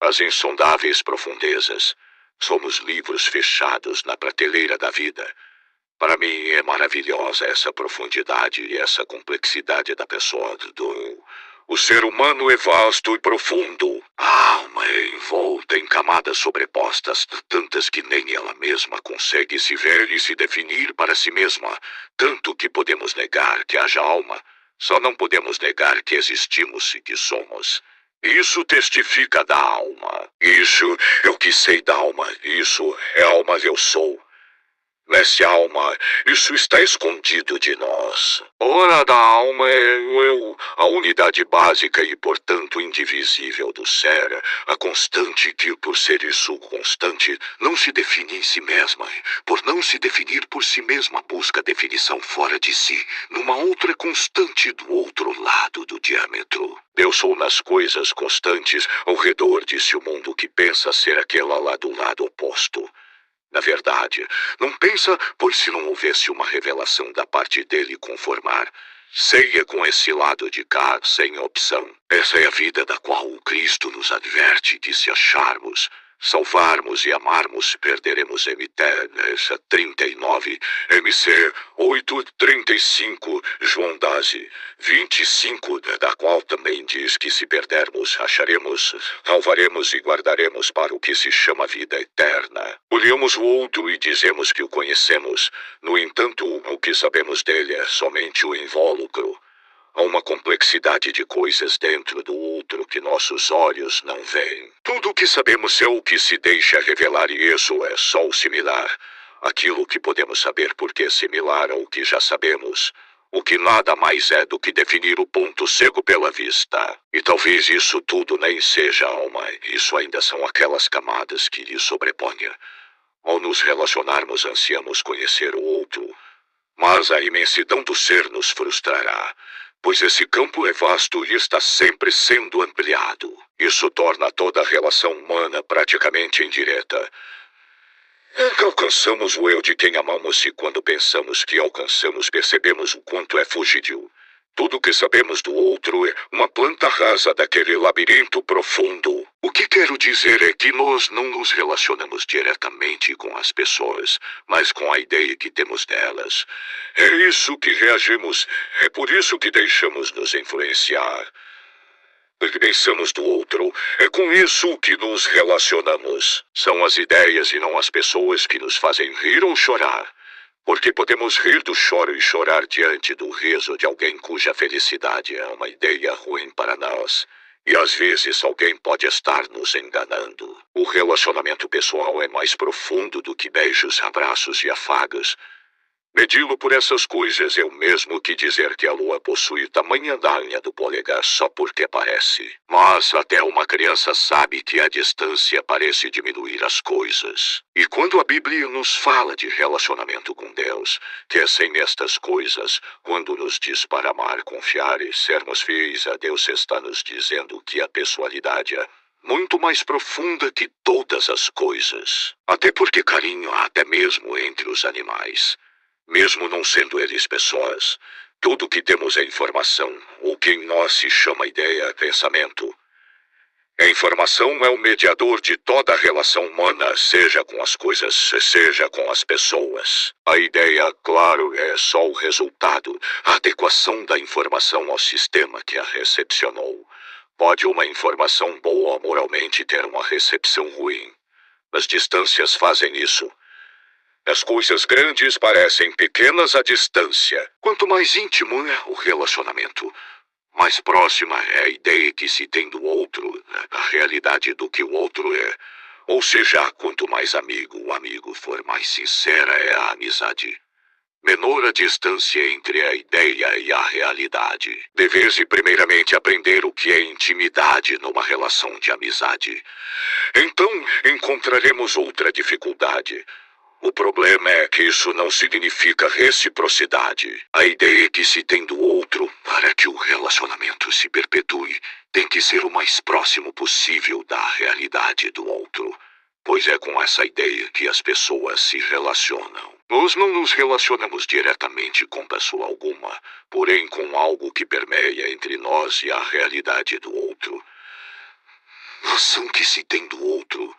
as insondáveis profundezas. Somos livros fechados na prateleira da vida. Para mim é maravilhosa essa profundidade e essa complexidade da pessoa O ser humano é vasto e profundo. A alma é envolta em camadas sobrepostas, tantas que nem ela mesma consegue se ver e se definir para si mesma. Tanto que podemos negar que haja alma, só não podemos negar que existimos e que somos. Isso testifica da alma. Isso é o que sei da alma. Isso é a alma que eu sou. Nessa alma, isso está escondido de nós. Ora, da alma é eu, a unidade básica e, portanto, indivisível do ser, a constante que, por ser isso constante, não se define em si mesma. Por não se definir por si mesma, busca definição fora de si, numa outra constante do outro lado do diâmetro. Eu sou nas coisas constantes, ao redor de-se o mundo que pensa ser aquela lá do lado oposto. Na verdade, não pensa, pois se não houvesse uma revelação da parte dele conformar, ceia com esse lado de cá, sem opção. Essa é a vida da qual o Cristo nos adverte de se acharmos, salvarmos e amarmos, perderemos MT, essa 39, MC 835, João 12, 25, da qual também diz que se perdermos, acharemos, salvaremos e guardaremos para o que se chama vida eterna. Olhamos o outro e dizemos que o conhecemos, no entanto, o que sabemos dele é somente o invólucro. Há uma complexidade de coisas dentro do outro que nossos olhos não veem. Tudo o que sabemos é o que se deixa revelar e isso é só o similar. Aquilo que podemos saber porque é similar ao que já sabemos. O que nada mais é do que definir o ponto cego pela vista. E talvez isso tudo nem seja alma. Isso ainda são aquelas camadas que lhe sobreponha. Ao nos relacionarmos, ansiamos conhecer o outro. Mas a imensidão do ser nos frustrará. Pois esse campo é vasto e está sempre sendo ampliado. Isso torna toda a relação humana praticamente indireta. Alcançamos o eu de quem amamos e quando pensamos que alcançamos percebemos o quanto é fugível. Tudo o que sabemos do outro é uma planta rasa daquele labirinto profundo. O que quero dizer é que nós não nos relacionamos diretamente com as pessoas, mas com a ideia que temos delas. É isso que reagimos, é por isso que deixamos nos influenciar. Porque pensamos do outro, é com isso que nos relacionamos. São as ideias e não as pessoas que nos fazem rir ou chorar. Porque podemos rir do choro e chorar diante do riso de alguém cuja felicidade é uma ideia ruim para nós. E às vezes alguém pode estar nos enganando. O relacionamento pessoal é mais profundo do que beijos, abraços e afagos. Medi-lo por essas coisas é o mesmo que dizer que a lua possui tamanha danha do polegar só porque parece. Mas até uma criança sabe que a distância parece diminuir as coisas. E quando a Bíblia nos fala de relacionamento com Deus, que é sem estas coisas, quando nos diz para amar, confiar e sermos fiéis a Deus, está nos dizendo que a pessoalidade é muito mais profunda que todas as coisas. Até porque carinho há até mesmo entre os animais. Mesmo não sendo eles pessoas, tudo que temos é informação, ou que em nós se chama ideia, pensamento. A informação é o mediador de toda a relação humana, seja com as coisas, seja com as pessoas. A ideia, claro, é só o resultado, a adequação da informação ao sistema que a recepcionou. Pode uma informação boa moralmente ter uma recepção ruim. As distâncias fazem isso. As coisas grandes parecem pequenas à distância. Quanto mais íntimo é o relacionamento, mais próxima é a ideia que se tem do outro, a realidade do que o outro é. Ou seja, quanto mais amigo o amigo for, mais sincera é a amizade. Menor a distância entre a ideia e a realidade. Dever-se primeiramente aprender o que é intimidade numa relação de amizade. Então encontraremos outra dificuldade. O problema é que isso não significa reciprocidade. A ideia que se tem do outro, para que o relacionamento se perpetue, tem que ser o mais próximo possível da realidade do outro. Pois é com essa ideia que as pessoas se relacionam. Nós não nos relacionamos diretamente com pessoa alguma, porém com algo que permeia entre nós e a realidade do outro. noção que se tem do outro,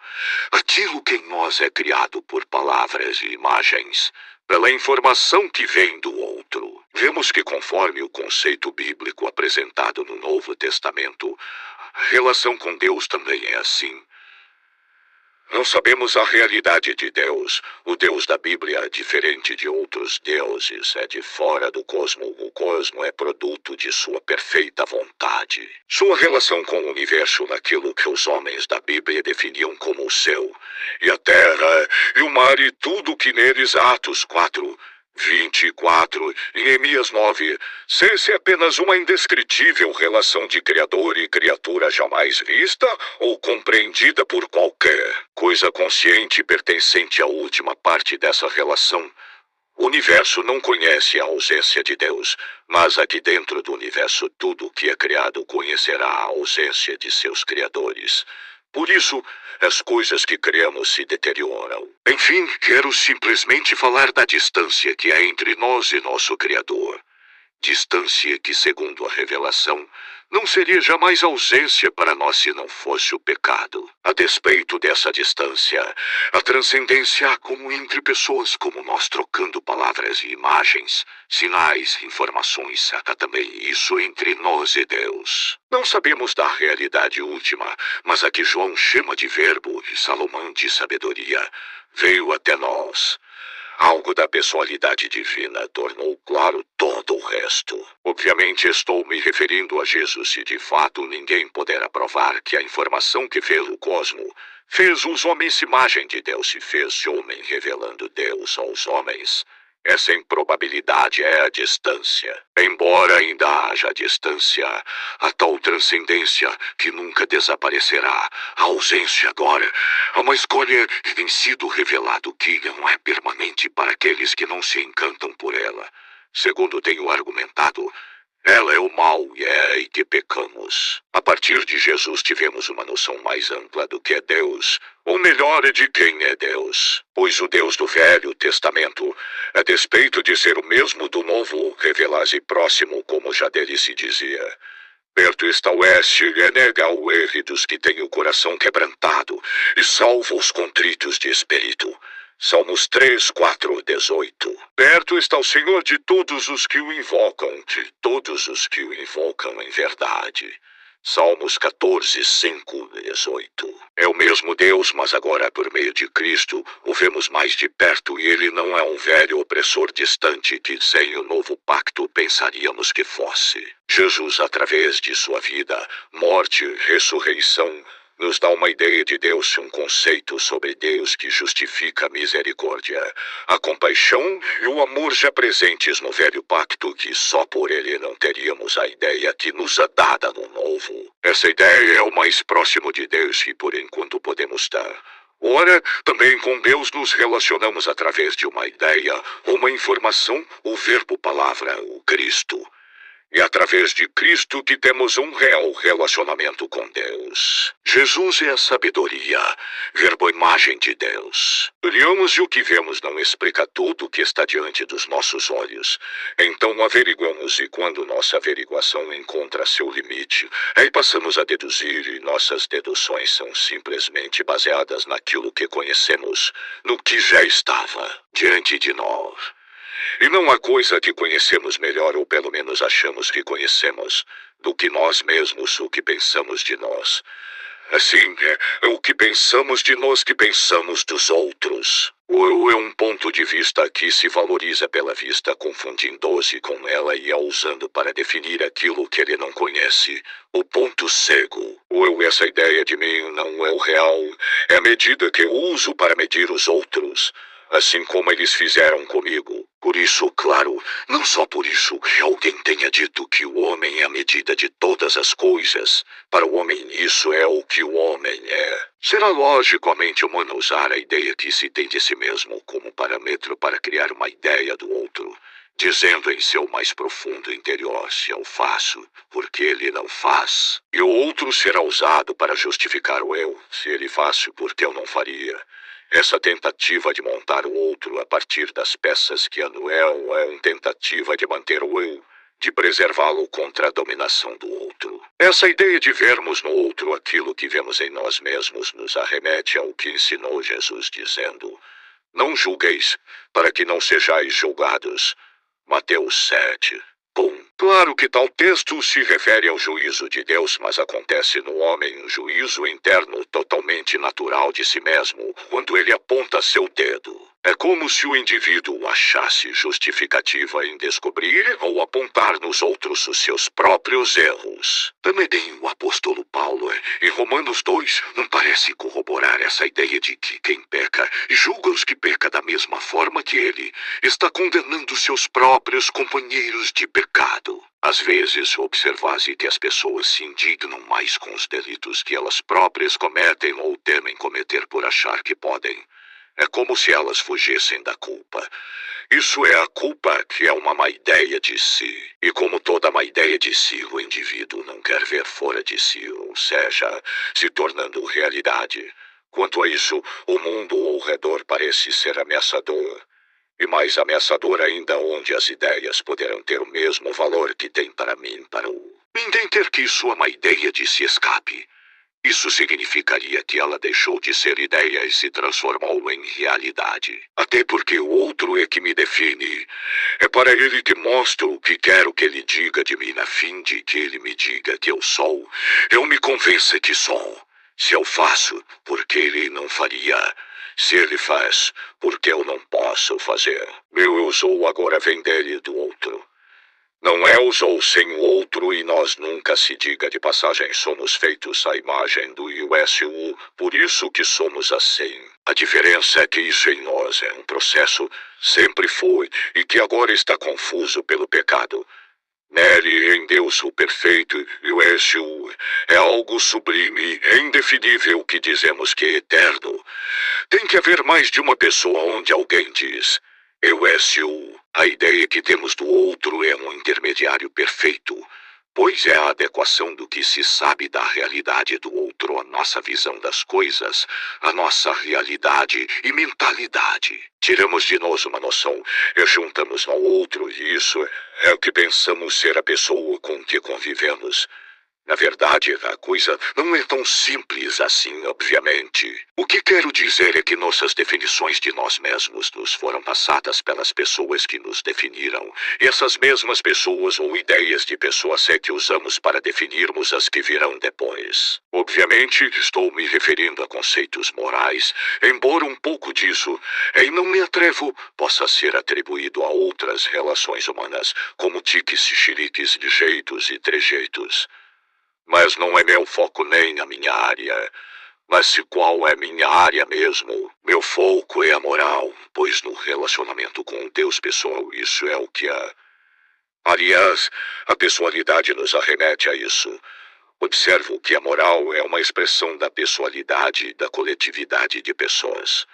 aquilo que em nós é criado por palavras e imagens, pela informação que vem do outro. Vemos que, conforme o conceito bíblico apresentado no Novo Testamento, a relação com Deus também é assim. Não sabemos a realidade de Deus. O Deus da Bíblia, diferente de outros deuses, é de fora do cosmo. O cosmo é produto de sua perfeita vontade. Sua relação com o universo naquilo que os homens da Bíblia definiam como o céu, e a terra, e o mar e tudo que neles há. Atos 4:24 e Neemias 9, se apenas uma indescritível relação de criador e criatura jamais vista ou compreendida por qualquer coisa consciente pertencente à última parte dessa relação. O universo não conhece a ausência de Deus, mas aqui dentro do universo tudo que é criado conhecerá a ausência de seus criadores. Por isso, as coisas que criamos se deterioram. Enfim, quero simplesmente falar da distância que há entre nós e nosso Criador. Distância que, segundo a revelação, não seria jamais ausência para nós se não fosse o pecado. A despeito dessa distância, a transcendência há como entre pessoas como nós trocando palavras e imagens, sinais, informações, há também isso entre nós e Deus. Não sabemos da realidade última, mas a que João chama de verbo e Salomão de sabedoria, veio até nós. Algo da pessoalidade divina tornou claro todo o resto. Obviamente estou me referindo a Jesus e de fato ninguém poderá provar que a informação que fez o cosmo, fez os homens imagem de Deus e fez homem revelando Deus aos homens. Essa improbabilidade é a distância. Embora ainda haja distância, a tal transcendência que nunca desaparecerá, a ausência agora, há uma escolha que tem sido revelado que não é permanente para aqueles que não se encantam por ela. Segundo tenho argumentado, ela é o mal e é aí que pecamos. A partir de Jesus tivemos uma noção mais ampla do que é Deus, ou melhor, de quem é Deus. Pois o Deus do Velho Testamento, a despeito de ser o mesmo do Novo, revelase próximo, como já dele se dizia. Perto está o oeste, e nega o erro dos que têm o coração quebrantado, e salva os contritos de espírito. Salmos 3:4-18. Perto está o Senhor de todos os que o invocam, de todos os que o invocam em verdade. Salmos 14:5-18. É o mesmo Deus, mas agora por meio de Cristo o vemos mais de perto e ele não é um velho opressor distante que sem o novo pacto pensaríamos que fosse. Jesus, através de sua vida, morte e ressurreição, nos dá uma ideia de Deus, um conceito sobre Deus que justifica a misericórdia, a compaixão e o amor já presentes no velho pacto que só por ele não teríamos a ideia que nos é dada no novo. Essa ideia é o mais próximo de Deus que por enquanto podemos dar. Ora, também com Deus nos relacionamos através de uma ideia, uma informação, o verbo palavra, o Cristo. E através de Cristo que temos um real relacionamento com Deus. Jesus é a sabedoria, verbo-imagem de Deus. Olhamos e o que vemos não explica tudo o que está diante dos nossos olhos. Então averiguamos e quando nossa averiguação encontra seu limite, aí passamos a deduzir e nossas deduções são simplesmente baseadas naquilo que conhecemos, no que já estava diante de nós. E não há coisa que conhecemos melhor, ou pelo menos achamos que conhecemos, do que nós mesmos, o que pensamos de nós. Assim, é o que pensamos de nós que pensamos dos outros. O eu é um ponto de vista que se valoriza pela vista, confundindo-se com ela e a usando para definir aquilo que ele não conhece. O ponto cego. O eu, essa ideia de mim, não é o real, é a medida que eu uso para medir os outros. Assim como eles fizeram comigo. Por isso, claro, não só por isso que alguém tenha dito que o homem é a medida de todas as coisas. Para o homem isso é o que o homem é. Será logicamente humano usar a ideia que se tem de si mesmo como parâmetro para criar uma ideia do outro, dizendo em seu mais profundo interior se eu faço, porque ele não faz. E o outro será usado para justificar o eu, se ele faz, porque eu não faria. Essa tentativa de montar o outro a partir das peças que anuel é uma tentativa de manter o eu, de preservá-lo contra a dominação do outro. Essa ideia de vermos no outro aquilo que vemos em nós mesmos nos arremete ao que ensinou Jesus, dizendo: não julgueis, para que não sejais julgados. Mateus 7. Claro que tal texto se refere ao juízo de Deus, mas acontece no homem um juízo interno totalmente natural de si mesmo, quando ele aponta seu dedo. É como se o indivíduo achasse justificativa em descobrir ou apontar nos outros os seus próprios erros. Também o apóstolo Paulo, em Romanos 2, não parece corroborar essa ideia de que quem peca e julga os que peca da mesma forma que ele, está condenando seus próprios companheiros de pecado. Às vezes, observase que as pessoas se indignam mais com os delitos que elas próprias cometem ou temem cometer por achar que podem. É como se elas fugissem da culpa. Isso é a culpa, que é uma má ideia de si. E como toda má ideia de si, o indivíduo não quer ver fora de si, ou seja, se tornando realidade. Quanto a isso, o mundo ao redor parece ser ameaçador. E mais ameaçador ainda, onde as ideias poderão ter o mesmo valor que tem para mim, para o... Ninguém ter que sua má ideia de se escape. Isso significaria que ela deixou de ser ideia e se transformou em realidade. Até porque o outro é que me define. É para ele que mostro o que quero que ele diga de mim, a fim de que ele me diga que eu sou. Eu me convença que sou. Se eu faço, porque ele não faria. Se ele faz, porque eu não posso fazer. Meu eu sou agora vem dele e do outro. Não é o sou sem o outro, e nós nunca, se diga de passagem, somos feitos à imagem do USU, por isso que somos assim. A diferença é que isso em nós é um processo, sempre foi, e que agora está confuso pelo pecado. Nele, em Deus o perfeito, USU, é algo sublime, indefinível, que dizemos que é eterno. Tem que haver mais de uma pessoa onde alguém diz: USU. A ideia que temos do outro é um intermediário perfeito, pois é a adequação do que se sabe da realidade do outro à nossa visão das coisas, à nossa realidade e mentalidade. Tiramos de nós uma noção e juntamos ao outro, e isso é o que pensamos ser a pessoa com que convivemos. Na verdade, a coisa não é tão simples assim, obviamente. O que quero dizer é que nossas definições de nós mesmos nos foram passadas pelas pessoas que nos definiram. E essas mesmas pessoas ou ideias de pessoas é que usamos para definirmos as que virão depois. Obviamente, estou me referindo a conceitos morais, embora um pouco disso, e não me atrevo, possa ser atribuído a outras relações humanas, como tiques, xiliques, jeitos e trejeitos. Mas não é meu foco nem a minha área. Mas se qual é minha área mesmo? Meu foco é a moral, pois no relacionamento com Deus pessoal isso é o que há. Aliás, a pessoalidade nos arremete a isso. Observo que a moral é uma expressão da pessoalidade e da coletividade de pessoas.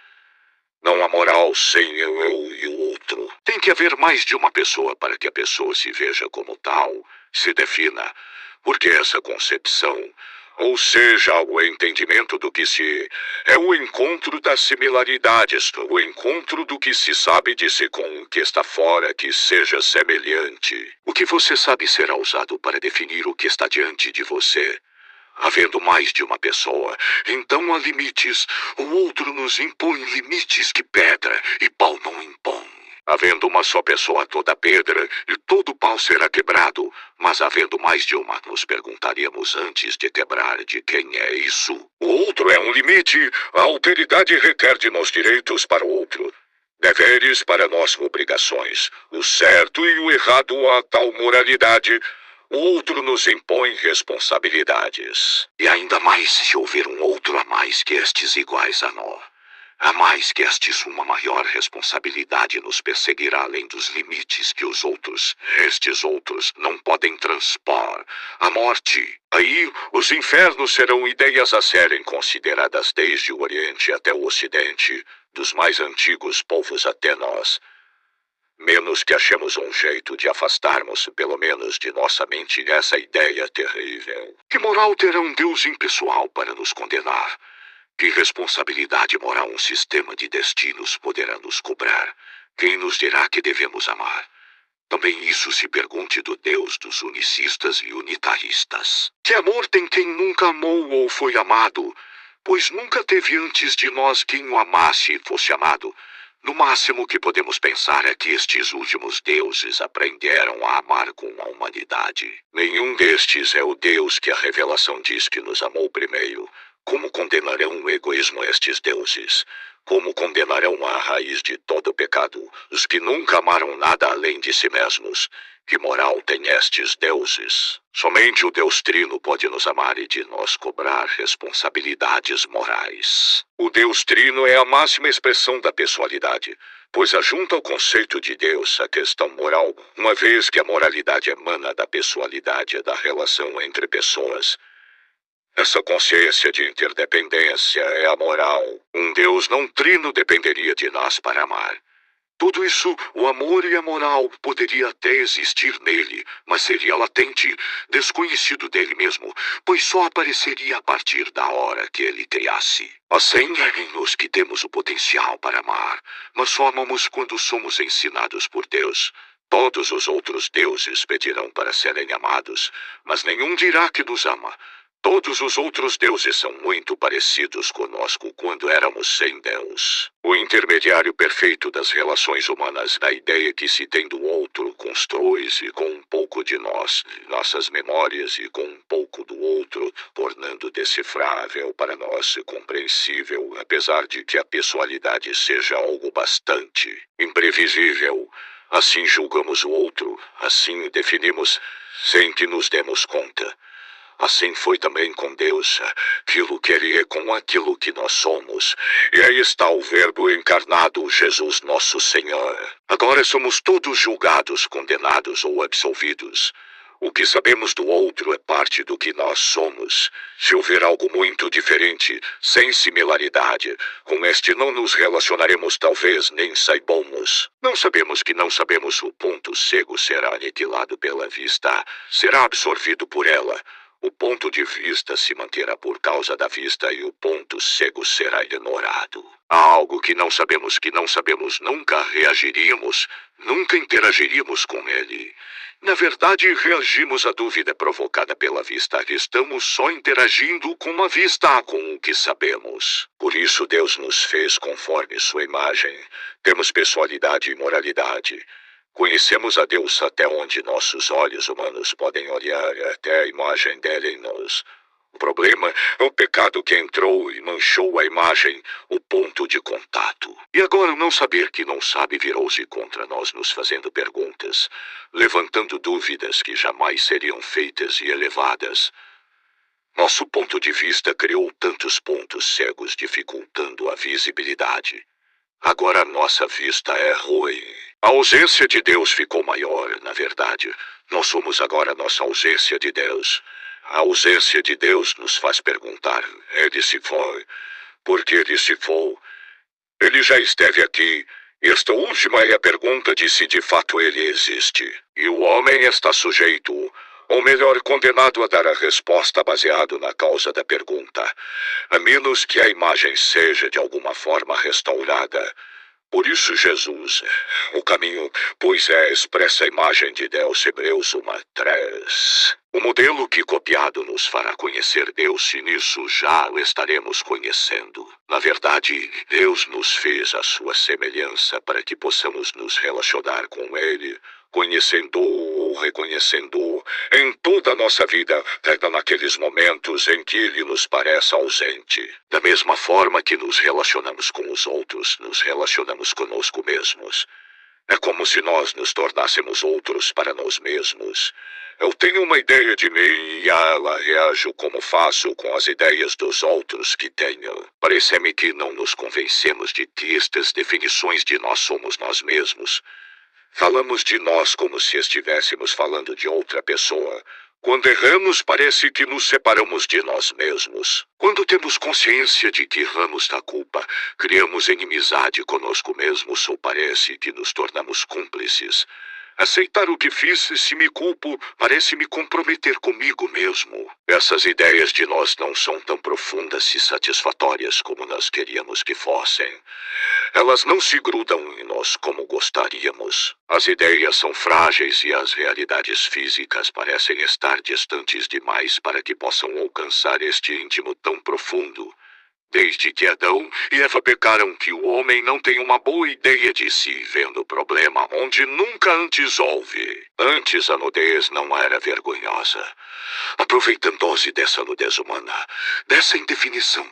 Não há moral sem eu e o outro. Tem que haver mais de uma pessoa para que a pessoa se veja como tal, se defina. Porque essa concepção, ou seja, o entendimento do que se... é o encontro das similaridades, o encontro do que se sabe de si com o que está fora, que seja semelhante. O que você sabe será usado para definir o que está diante de você. Havendo mais de uma pessoa, então há limites. O outro nos impõe limites que pedra e pau não impõe. Havendo uma só pessoa, toda pedra e todo pau será quebrado. Mas havendo mais de uma, nos perguntaríamos antes de quebrar de quem é isso. O outro é um limite. A alteridade requer de nós direitos para o outro. Deveres para nós obrigações. O certo e o errado a tal moralidade. O outro nos impõe responsabilidades. E ainda mais se houver um outro a mais que estes iguais a nós. A mais que estes uma maior responsabilidade nos perseguirá além dos limites que estes outros, não podem transpor. A morte. Aí, os infernos serão ideias a serem consideradas desde o Oriente até o Ocidente, dos mais antigos povos até nós. Menos que achemos um jeito de afastarmos, pelo menos de nossa mente, essa ideia terrível. Que moral terá um Deus impessoal para nos condenar? Que responsabilidade moral um sistema de destinos poderá nos cobrar? Quem nos dirá que devemos amar? Também isso se pergunte do Deus dos unicistas e unitaristas. Que amor tem quem nunca amou ou foi amado? Pois nunca teve antes de nós quem o amasse e fosse amado. No máximo que podemos pensar é que estes últimos deuses aprenderam a amar com a humanidade. Nenhum destes é o Deus que a revelação diz que nos amou primeiro. Como condenarão o egoísmo estes deuses? Como condenarão a raiz de todo o pecado, os que nunca amaram nada além de si mesmos? Que moral têm estes deuses? Somente o Deus Trino pode nos amar e de nós cobrar responsabilidades morais. O Deus Trino é a máxima expressão da pessoalidade, pois ajunta ao conceito de Deus a questão moral, uma vez que a moralidade emana da pessoalidade da relação entre pessoas. Essa consciência de interdependência é a moral. Um Deus não trino dependeria de nós para amar. Tudo isso, o amor e a moral, poderia até existir nele, mas seria latente, desconhecido dele mesmo, pois só apareceria a partir da hora que ele criasse. Assim é em nós que temos o potencial para amar, mas só amamos quando somos ensinados por Deus. Todos os outros deuses pedirão para serem amados, mas nenhum dirá que nos ama. Todos os outros deuses são muito parecidos conosco quando éramos sem Deus. O intermediário perfeito das relações humanas, da ideia que se tem do outro, constrói-se com um pouco de nós, nossas memórias e com um pouco do outro, tornando decifrável para nós e compreensível, apesar de que a pessoalidade seja algo bastante imprevisível. Assim julgamos o outro, assim o definimos, sem que nos demos conta. Assim foi também com Deus, aquilo que Ele é com aquilo que nós somos. E aí está o Verbo encarnado, Jesus nosso Senhor. Agora somos todos julgados, condenados ou absolvidos. O que sabemos do outro é parte do que nós somos. Se houver algo muito diferente, sem similaridade, com este não nos relacionaremos, talvez nem saibamos. Não sabemos que não sabemos, o ponto cego será aniquilado pela vista, será absorvido por ela. O ponto de vista se manterá por causa da vista e o ponto cego será ignorado. Há algo que não sabemos, nunca reagiríamos, nunca interagiríamos com ele. Na verdade, reagimos à dúvida provocada pela vista. Estamos só interagindo com a vista, com o que sabemos. Por isso Deus nos fez conforme sua imagem. Temos pessoalidade e moralidade. Conhecemos a Deus até onde nossos olhos humanos podem olhar, até a imagem dele em nós. O problema é o pecado que entrou e manchou a imagem, o ponto de contato. E agora não saber que não sabe virou-se contra nós, nos fazendo perguntas, levantando dúvidas que jamais seriam feitas e elevadas. Nosso ponto de vista criou tantos pontos cegos, dificultando a visibilidade. Agora nossa vista é ruim. A ausência de Deus ficou maior, na verdade. Nós somos agora nossa ausência de Deus. A ausência de Deus nos faz perguntar, ele se foi. Por que ele se foi? Ele já esteve aqui. Esta última é a pergunta de se de fato ele existe. E o homem está sujeito, ou melhor, condenado a dar a resposta baseado na causa da pergunta, a menos que a imagem seja de alguma forma restaurada. Por isso Jesus, o caminho, pois expressa a imagem de Deus, Hebreus 1:3. O modelo que copiado nos fará conhecer Deus, e nisso já o estaremos conhecendo. Na verdade, Deus nos fez a sua semelhança para que possamos nos relacionar com Ele, conhecendo-o ou reconhecendo-o em toda a nossa vida, até naqueles momentos em que ele nos parece ausente. Da mesma forma que nos relacionamos com os outros, nos relacionamos conosco mesmos. É como se nós nos tornássemos outros para nós mesmos. Eu tenho uma ideia de mim e a ela reajo como faço com as ideias dos outros que tenho. Parece-me que não nos convencemos de que estas definições de nós somos nós mesmos. Falamos de nós como se estivéssemos falando de outra pessoa. Quando erramos, parece que nos separamos de nós mesmos. Quando temos consciência de que erramos da culpa, criamos inimizade conosco mesmos ou parece que nos tornamos cúmplices. Aceitar o que fiz, se me culpo, parece me comprometer comigo mesmo. Essas ideias de nós não são tão profundas e satisfatórias como nós queríamos que fossem. Elas não se grudam em nós como gostaríamos. As ideias são frágeis e as realidades físicas parecem estar distantes demais para que possam alcançar este íntimo tão profundo. Desde que Adão e Eva pecaram, que o homem não tem uma boa ideia de si, vendo o problema onde nunca antes houve. Antes a nudez não era vergonhosa. Aproveitando-se dessa nudez humana, dessa indefinição,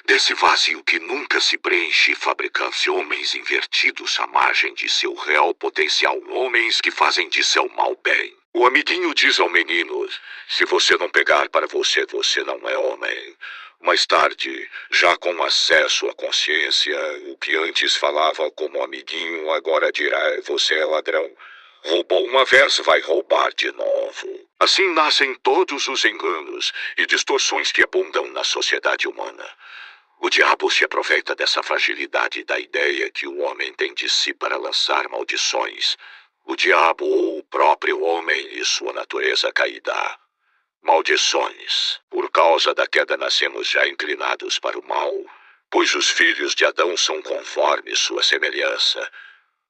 desse vazio que nunca se preenche, fabricam-se homens invertidos à margem de seu real potencial, homens que fazem de seu mal bem. O amiguinho diz ao menino: se você não pegar para você, você não é homem. Mais tarde, já com acesso à consciência, o que antes falava como amiguinho agora dirá: você é ladrão. Roubou uma vez, vai roubar de novo. Assim nascem todos os enganos e distorções que abundam na sociedade humana. O diabo se aproveita dessa fragilidade da ideia que o homem tem de si para lançar maldições. O diabo ou o próprio homem e sua natureza caída. Maldições. Por causa da queda nascemos já inclinados para o mal, pois os filhos de Adão são conforme sua semelhança.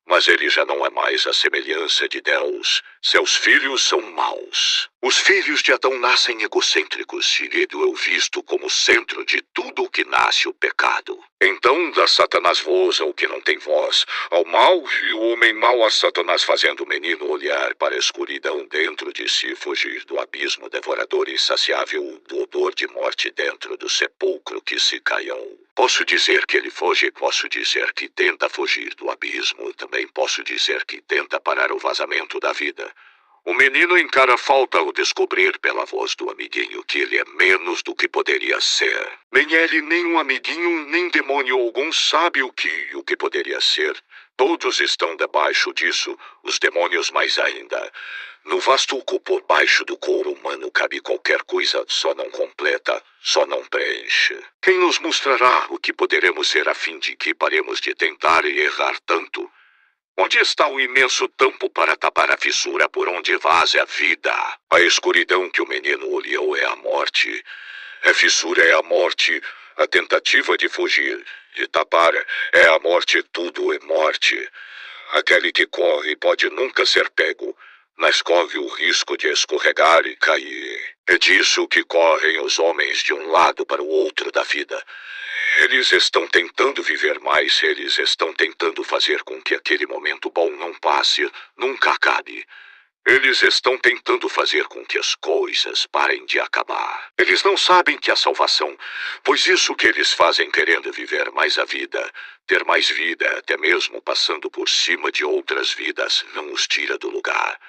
Mas ele já não é mais a semelhança de Deus. Seus filhos são maus. Os filhos de Adão nascem egocêntricos e ele é visto como centro de tudo o que nasce o pecado. Então dá Satanás voz ao que não tem voz, ao mal, e o homem mau a Satanás, fazendo o menino olhar para a escuridão dentro de si, fugir do abismo devorador e insaciável, do odor de morte dentro do sepulcro que se caiu. Posso dizer que ele foge, posso dizer que tenta fugir do abismo, também posso dizer que tenta parar o vazamento da vida. O menino encara a falta ao descobrir pela voz do amiguinho que ele é menos do que poderia ser. Nem ele, nem um amiguinho, nem demônio algum sabe o que poderia ser. Todos estão debaixo disso, os demônios mais ainda. No vasto oco por baixo do couro humano cabe qualquer coisa, só não completa, só não preenche. Quem nos mostrará o que poderemos ser a fim de que paremos de tentar e errar tanto? Onde está o imenso tampo para tapar a fissura por onde vaza a vida? A escuridão que o menino olhou é a morte. A fissura é a morte. A tentativa de fugir, de tapar, é a morte. Tudo é morte. Aquele que corre pode nunca ser pego, mas corre o risco de escorregar e cair. É disso que correm os homens de um lado para o outro da vida. Eles estão tentando viver mais, eles estão tentando fazer com que aquele momento bom não passe, nunca acabe. Eles estão tentando fazer com que as coisas parem de acabar. Eles não sabem que a salvação, pois isso que eles fazem querendo viver mais a vida, ter mais vida, até mesmo passando por cima de outras vidas, não os tira do lugar.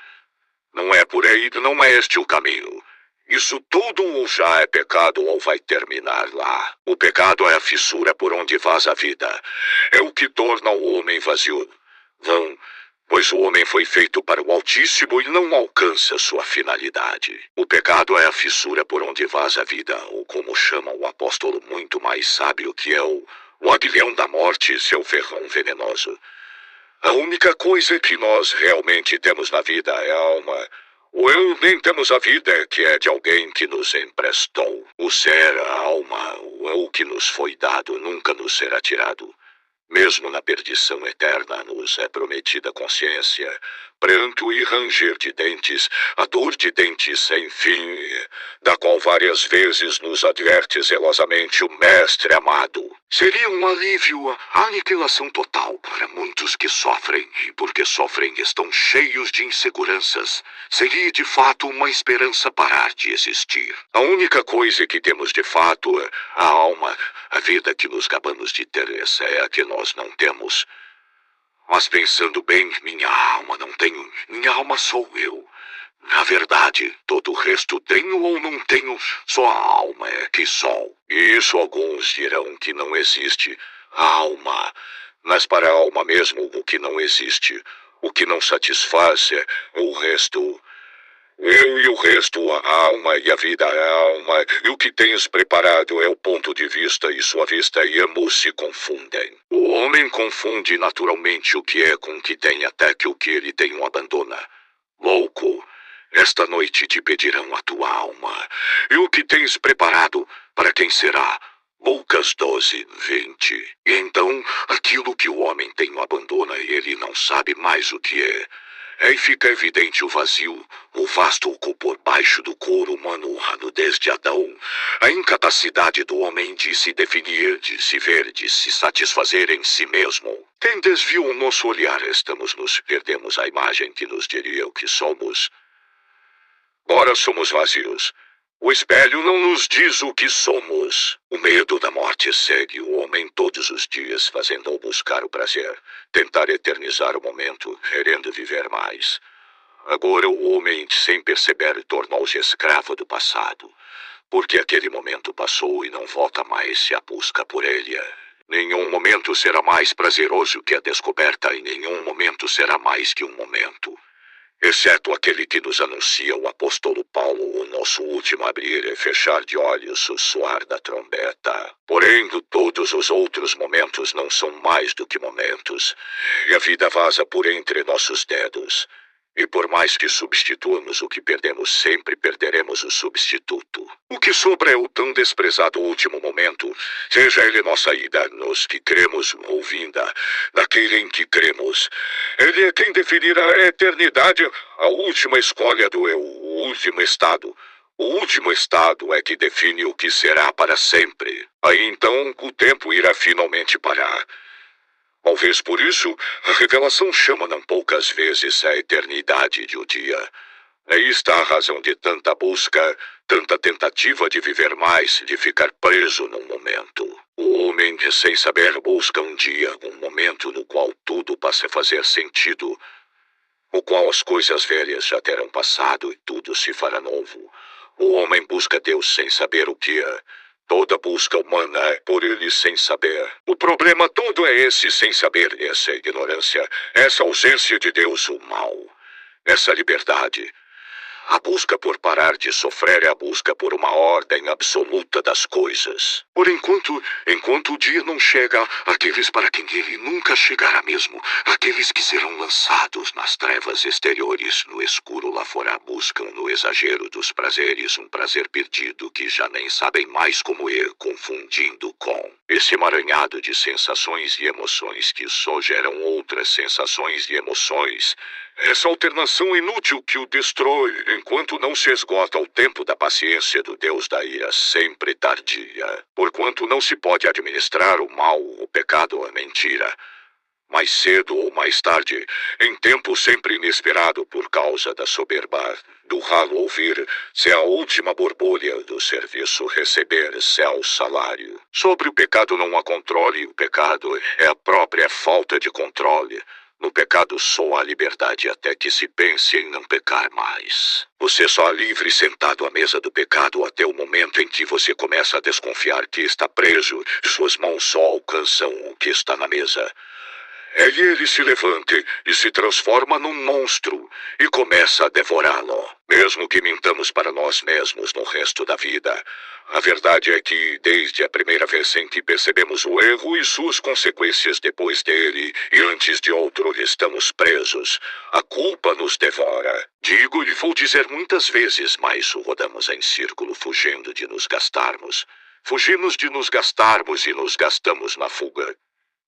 Não é por aí, não é este o caminho. Isso tudo ou já é pecado ou vai terminar lá. O pecado é a fissura por onde vaza a vida. É o que torna o homem vazio. Vão, pois o homem foi feito para o Altíssimo e não alcança sua finalidade. O pecado é a fissura por onde vaza a vida, ou como chama o apóstolo muito mais sábio, que é o aguilhão da morte, seu ferrão venenoso. A única coisa que nós realmente temos na vida é a alma. O eu nem temos a vida, que é de alguém que nos emprestou. O ser, a alma, o eu que nos foi dado, nunca nos será tirado. Mesmo na perdição eterna nos é prometida consciência, pranto e ranger de dentes, a dor de dentes sem fim, da qual várias vezes nos adverte zelosamente o Mestre amado. Seria um alívio a aniquilação total para muitos que sofrem, e porque sofrem estão cheios de inseguranças. Seria de fato uma esperança parar de existir. A única coisa que temos de fato é a alma, a vida que nos gabamos de ter, essa é a que nós não temos. Mas pensando bem, minha alma não tenho, minha alma sou eu. Na verdade, todo o resto tenho ou não tenho, só a alma é que sou. E isso alguns dirão que não existe a alma. Mas para a alma mesmo, o que não existe, o que não satisfaz é o resto. Eu e o resto, a alma e a vida, a alma, e o que tens preparado é o ponto de vista, e sua vista e ambos se confundem. O homem confunde naturalmente o que é com o que tem, até que o que ele tem o abandona. Louco, esta noite te pedirão a tua alma, e o que tens preparado, para quem será? Lucas 12:20. E então, aquilo que o homem tem o abandona e ele não sabe mais o que é. Aí fica evidente o vazio, o vasto oco por baixo do corpo humano desde Adão, a incapacidade do homem de se definir, de se ver, de se satisfazer em si mesmo. Quem desvia o nosso olhar, perdemos a imagem que nos diria o que somos. Ora somos vazios. O espelho não nos diz o que somos. O medo da morte segue o homem todos os dias, fazendo-o buscar o prazer, tentar eternizar o momento, querendo viver mais. Agora o homem, sem perceber, tornou-se escravo do passado, porque aquele momento passou e não volta mais se a busca por ele. Nenhum momento será mais prazeroso que a descoberta e nenhum momento será mais que um momento. Exceto aquele que nos anuncia o apóstolo Paulo, o nosso último abrir e fechar de olhos, o soar da trombeta. Porém, todos os outros momentos não são mais do que momentos, e a vida vaza por entre nossos dedos. E por mais que substituamos o que perdemos, sempre perderemos o substituto. O que sobra é o tão desprezado último momento, seja ele nossa ida, nos que cremos ou vinda, daquele em que cremos. Ele é quem definirá a eternidade, a última escolha do eu, o último estado. O último estado é que define o que será para sempre. Aí então o tempo irá finalmente parar. Talvez por isso, a revelação chama não poucas vezes a eternidade de um dia. Aí está a razão de tanta busca, tanta tentativa de viver mais, de ficar preso num momento. O homem, sem saber, busca um dia, um momento no qual tudo passa a fazer sentido, no qual as coisas velhas já terão passado e tudo se fará novo. O homem busca Deus sem saber o que é. Toda busca humana é por ele sem saber. O problema todo é esse sem saber, essa ignorância, essa ausência de Deus, o mal, essa liberdade. A busca por parar de sofrer é a busca por uma ordem absoluta das coisas. Por enquanto o dia não chega, aqueles para quem ele nunca chegará mesmo, aqueles que serão lançados nas trevas exteriores, no escuro lá fora, buscam no exagero dos prazeres um prazer perdido que já nem sabem mais como ir, confundindo com esse emaranhado de sensações e emoções que só geram outras sensações e emoções. Essa alternação inútil que o destrói, enquanto não se esgota o tempo da paciência do Deus da ira sempre tardia. Porquanto não se pode administrar o mal, o pecado, a mentira. Mais cedo ou mais tarde, em tempo sempre inesperado por causa da soberba, do ralo ouvir, se a última borbulha do serviço receber, se é o salário. Sobre o pecado não há controle, o pecado é a própria falta de controle. No pecado só há liberdade até que se pense em não pecar mais. Você só é livre sentado à mesa do pecado até o momento em que você começa a desconfiar que está preso, suas mãos só alcançam o que está na mesa. Aí ele se levanta e se transforma num monstro e começa a devorá-lo. Mesmo que mintamos para nós mesmos no resto da vida, a verdade é que, desde a primeira vez em que percebemos o erro e suas consequências depois dele e antes de outro, estamos presos. A culpa nos devora. Digo e vou dizer muitas vezes, mas rodamos em círculo fugindo de nos gastarmos. Fugimos de nos gastarmos e nos gastamos na fuga.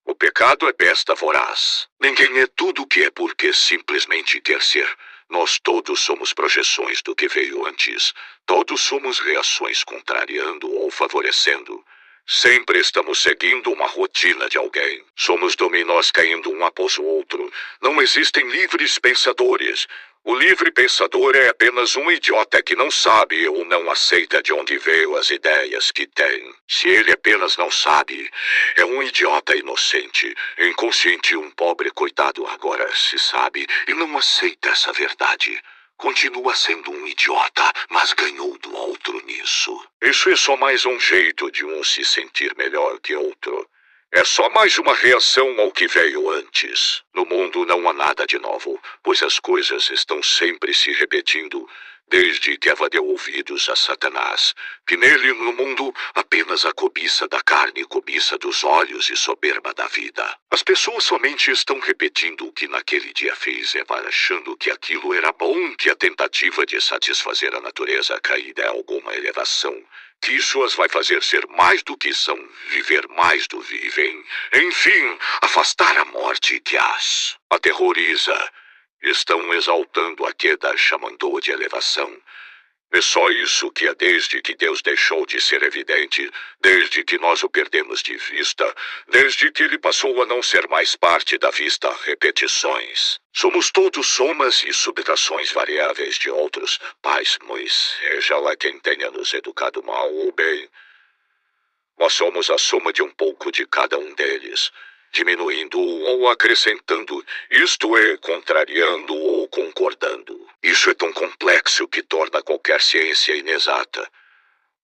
O pecado é besta voraz. Ninguém é tudo o que é porque simplesmente quer ser. Nós todos somos projeções do que veio antes. Todos somos reações contrariando ou favorecendo. Sempre estamos seguindo uma rotina de alguém. Somos dominós caindo um após o outro. Não existem livres pensadores. O livre pensador é apenas um idiota que não sabe ou não aceita de onde veio as ideias que tem. Se ele apenas não sabe, é um idiota inocente, inconsciente, um pobre coitado. Agora, se sabe e não aceita essa verdade, continua sendo um idiota, mas ganhou do outro nisso. Isso é só mais um jeito de um se sentir melhor que outro. É só mais uma reação ao que veio antes. No mundo não há nada de novo, pois as coisas estão sempre se repetindo, desde que Eva deu ouvidos a Satanás, que nele, no mundo, apenas a cobiça da carne, cobiça dos olhos e soberba da vida. As pessoas somente estão repetindo o que naquele dia fez Eva, achando que aquilo era bom, que a tentativa de satisfazer a natureza caída é alguma elevação, que isso as vai fazer ser mais do que são, viver mais do vivem, enfim, afastar a morte que as aterroriza. Estão exaltando a queda, chamando-a de elevação. É só isso que é desde que Deus deixou de ser evidente, desde que nós o perdemos de vista, desde que ele passou a não ser mais parte da vista, repetições. Somos todos somas e subtrações variáveis de outros, pais, mães, seja lá quem tenha nos educado mal ou bem. Nós somos a soma de um pouco de cada um deles, diminuindo ou acrescentando, isto é, contrariando ou concordando. Isso é tão complexo que torna qualquer ciência inexata.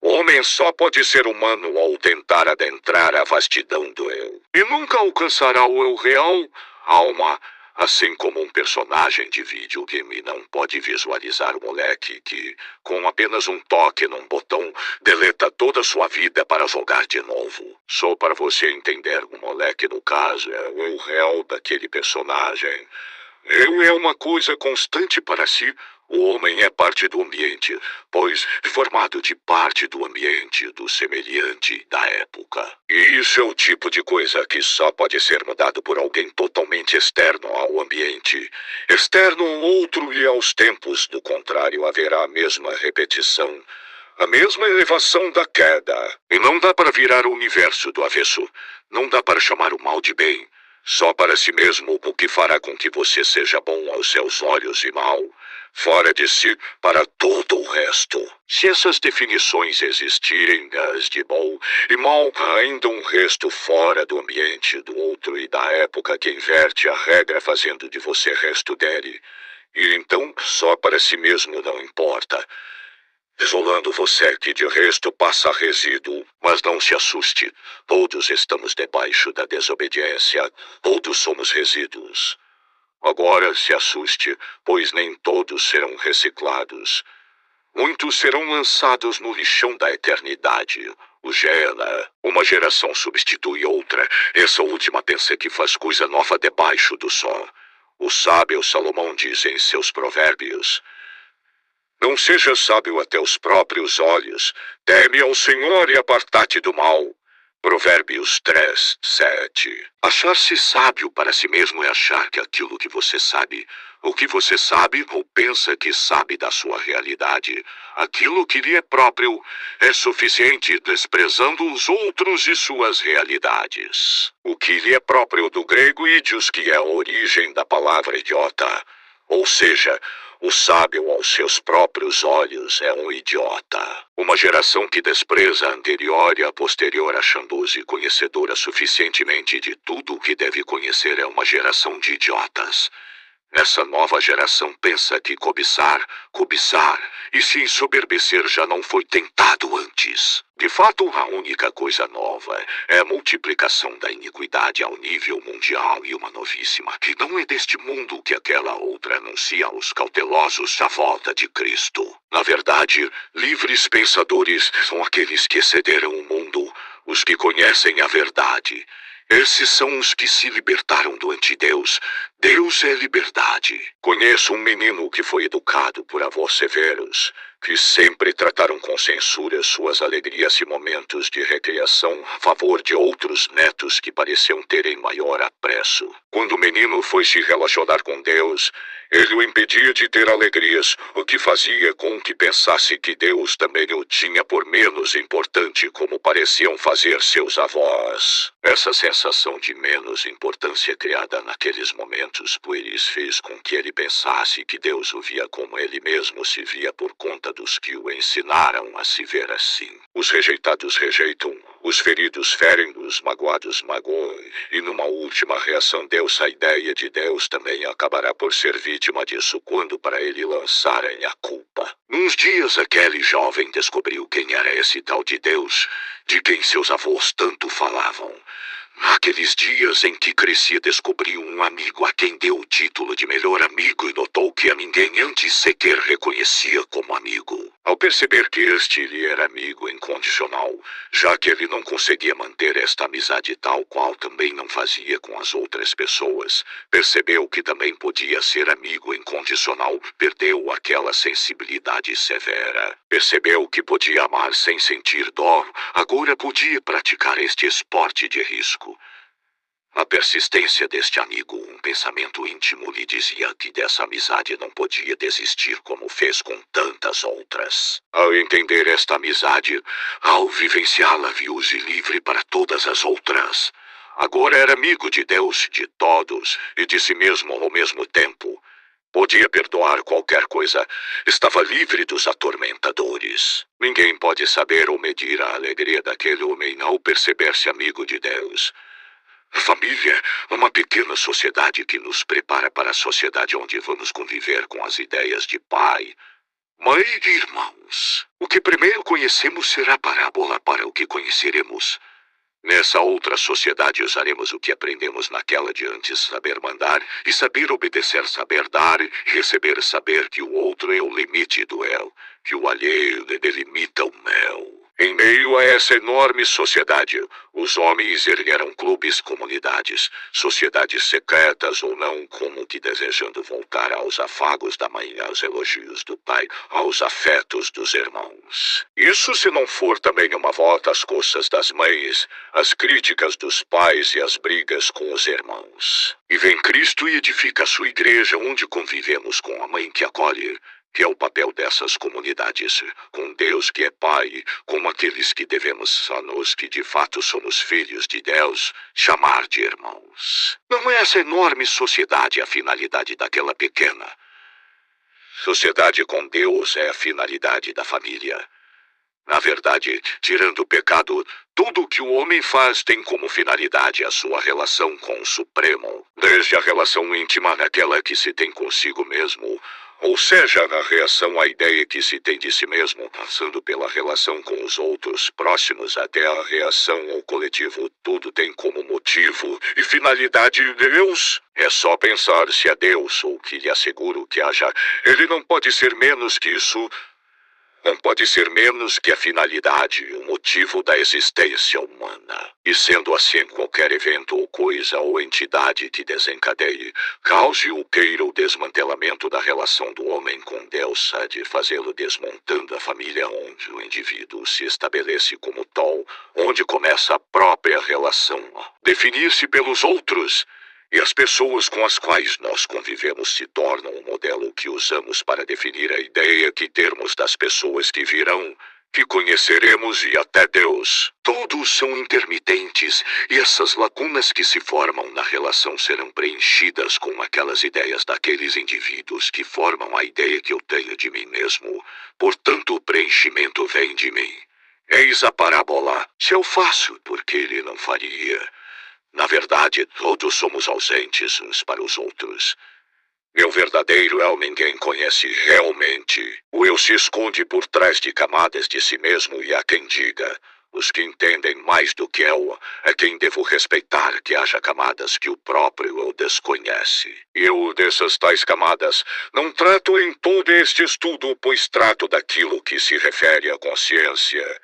O homem só pode ser humano ao tentar adentrar a vastidão do eu. E nunca alcançará o eu real, alma, assim como um personagem de videogame não pode visualizar o moleque que, com apenas um toque num botão, deleta toda sua vida para jogar de novo. Só para você entender, o moleque, no caso, é o eu real daquele personagem. Eu é uma coisa constante para si. O homem é parte do ambiente, pois formado de parte do ambiente, do semelhante da época. E isso é o tipo de coisa que só pode ser mudado por alguém totalmente externo ao ambiente, externo ao outro e aos tempos. Do contrário, haverá a mesma repetição, a mesma elevação da queda. E não dá para virar o universo do avesso. Não dá para chamar o mal de bem. Só para si mesmo, o que fará com que você seja bom aos seus olhos e mal, fora de si, para todo o resto. Se essas definições existirem, as de bom e mal, há ainda um resto fora do ambiente, do outro e da época que inverte a regra, fazendo de você resto dele. E então, só para si mesmo não importa. Isolando você que de resto passa resíduo, mas não se assuste. Todos estamos debaixo da desobediência, todos somos resíduos. Agora se assuste, pois nem todos serão reciclados. Muitos serão lançados no lixão da eternidade. O Gena, uma geração substitui outra. Essa última pensa que faz coisa nova debaixo do sol. O sábio Salomão diz em seus provérbios: não seja sábio até os próprios olhos. Teme ao Senhor e aparta-te do mal. Provérbios 3, 7. Achar-se sábio para si mesmo é achar que aquilo que você sabe, o que você sabe ou pensa que sabe da sua realidade, aquilo que lhe é próprio, é suficiente, desprezando os outros e suas realidades. O que lhe é próprio do grego ídios, que é a origem da palavra idiota. Ou seja, o sábio aos seus próprios olhos é um idiota. Uma geração que despreza a anterior e a posterior, achando-se conhecedora suficientemente de tudo o que deve conhecer, é uma geração de idiotas. Essa nova geração pensa que cobiçar e se ensoberbecer já não foi tentado antes. De fato, a única coisa nova é a multiplicação da iniquidade ao nível mundial e uma novíssima, que não é deste mundo, que aquela outra anuncia aos cautelosos a volta de Cristo. Na verdade, livres pensadores são aqueles que excederam o mundo, os que conhecem a verdade. Esses são os que se libertaram do antideus. Deus é liberdade. Conheço um menino que foi educado por avós severos, que sempre trataram com censura suas alegrias e momentos de recreação a favor de outros netos que pareciam terem maior apreço. Quando o menino foi se relacionar com Deus, ele o impedia de ter alegrias, o que fazia com que pensasse que Deus também o tinha por menos importante, como pareciam fazer seus avós. Essa sensação de menos importância criada naqueles momentos pueris fez com que ele pensasse que Deus o via como ele mesmo se via, por conta dos que o ensinaram a se ver assim. Os rejeitados rejeitam, os feridos ferem, os magoados magoam, e numa última reação Deus, a ideia de Deus também acabará por ser vítima disso quando para ele lançarem a culpa. Nos dias aquele jovem descobriu quem era esse tal de Deus, de quem seus avós tanto falavam. Naqueles dias em que crescia, descobriu um amigo a quem deu o título de melhor amigo e notou que a ninguém antes sequer reconhecia como amigo. Ao perceber que este lhe era amigo incondicional, já que ele não conseguia manter esta amizade tal qual também não fazia com as outras pessoas, percebeu que também podia ser amigo incondicional, perdeu aquela sensibilidade severa. Percebeu que podia amar sem sentir dó, agora podia praticar este esporte de risco. A persistência deste amigo, um pensamento íntimo lhe dizia que dessa amizade não podia desistir como fez com tantas outras. Ao entender esta amizade, ao vivenciá-la, viu-se livre para todas as outras. Agora era amigo de Deus, de todos e de si mesmo ao mesmo tempo. Podia perdoar qualquer coisa, estava livre dos atormentadores. Ninguém pode saber ou medir a alegria daquele homem ao perceber-se amigo de Deus. A família é uma pequena sociedade que nos prepara para a sociedade onde vamos conviver com as ideias de pai, mãe e irmãos. O que primeiro conhecemos será parábola para o que conheceremos. Nessa outra sociedade usaremos o que aprendemos naquela de antes, saber mandar, e saber obedecer, saber dar, e receber, saber que o outro é o limite do eu, que o alheio delimita o meu. Em meio a essa enorme sociedade, os homens ergueram clubes, comunidades, sociedades secretas ou não, como que desejando voltar aos afagos da mãe, aos elogios do pai, aos afetos dos irmãos. Isso se não for também uma volta às costas das mães, as críticas dos pais e as brigas com os irmãos. E vem Cristo e edifica a sua igreja, onde convivemos com a mãe que acolhe, que é o papel dessas comunidades, com Deus que é Pai, com aqueles que devemos a nós que de fato somos filhos de Deus, chamar de irmãos. Não é essa enorme sociedade a finalidade daquela pequena. Sociedade com Deus é a finalidade da família. Na verdade, tirando o pecado, tudo o que o homem faz tem como finalidade a sua relação com o Supremo, desde a relação íntima naquela que se tem consigo mesmo, ou seja, na reação à ideia que se tem de si mesmo, passando pela relação com os outros próximos até a reação ao coletivo, tudo tem como motivo e finalidade Deus. É só pensar se é Deus, ou que lhe asseguro que haja. Ele não pode ser menos que isso. Não pode ser menos que a finalidade, o motivo da existência humana. E sendo assim, qualquer evento ou coisa ou entidade que desencadeie, cause ou queira o desmantelamento da relação do homem com Deus, há de fazê-lo desmontando a família onde o indivíduo se estabelece como tal, onde começa a própria relação, definir-se pelos outros. E as pessoas com as quais nós convivemos se tornam o modelo que usamos para definir a ideia que termos das pessoas que virão, que conheceremos e até Deus. Todos são intermitentes e essas lacunas que se formam na relação serão preenchidas com aquelas ideias daqueles indivíduos que formam a ideia que eu tenho de mim mesmo. Portanto, o preenchimento vem de mim. Eis a parábola. Se eu faço, por que ele não faria? Na verdade, todos somos ausentes uns para os outros. Meu verdadeiro eu ninguém conhece realmente. O eu se esconde por trás de camadas de si mesmo e há quem diga, os que entendem mais do que eu, é quem devo respeitar que haja camadas que o próprio eu desconhece. Eu, dessas tais camadas, não trato em todo este estudo, pois trato daquilo que se refere à consciência.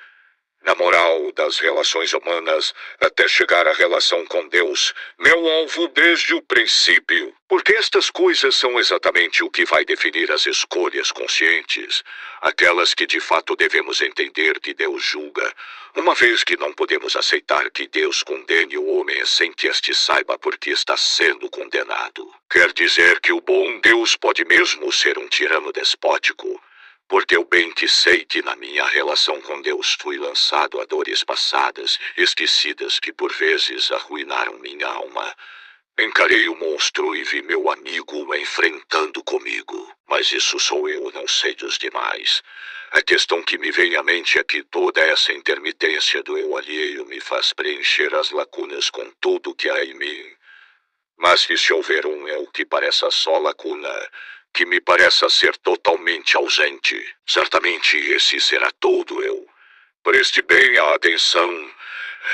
Na moral das relações humanas, até chegar à relação com Deus, meu alvo desde o princípio. Porque estas coisas são exatamente o que vai definir as escolhas conscientes, aquelas que de fato devemos entender que Deus julga, uma vez que não podemos aceitar que Deus condene o homem sem que este saiba por que está sendo condenado. Quer dizer que o bom Deus pode mesmo ser um tirano despótico. Porque eu bem que sei que na minha relação com Deus fui lançado a dores passadas, esquecidas que por vezes arruinaram minha alma. Encarei o monstro e vi meu amigo enfrentando comigo. Mas isso sou eu, não sei dos demais. A questão que me vem à mente é que toda essa intermitência do eu alheio me faz preencher as lacunas com tudo que há em mim. Mas que se houver um eu que pareça só lacuna, que me pareça ser totalmente ausente, certamente esse será todo eu. Preste bem a atenção.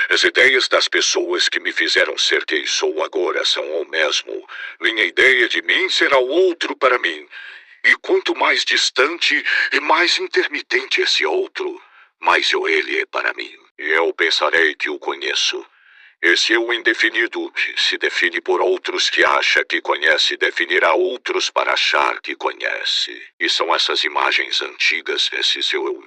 As ideias das pessoas que me fizeram ser quem sou agora são o mesmo. Minha ideia de mim será o outro para mim. E quanto mais distante e mais intermitente esse outro, mais ele é para mim. E eu pensarei que o conheço. Esse eu indefinido se define por outros que acha que conhece, definirá outros para achar que conhece. E são essas imagens antigas,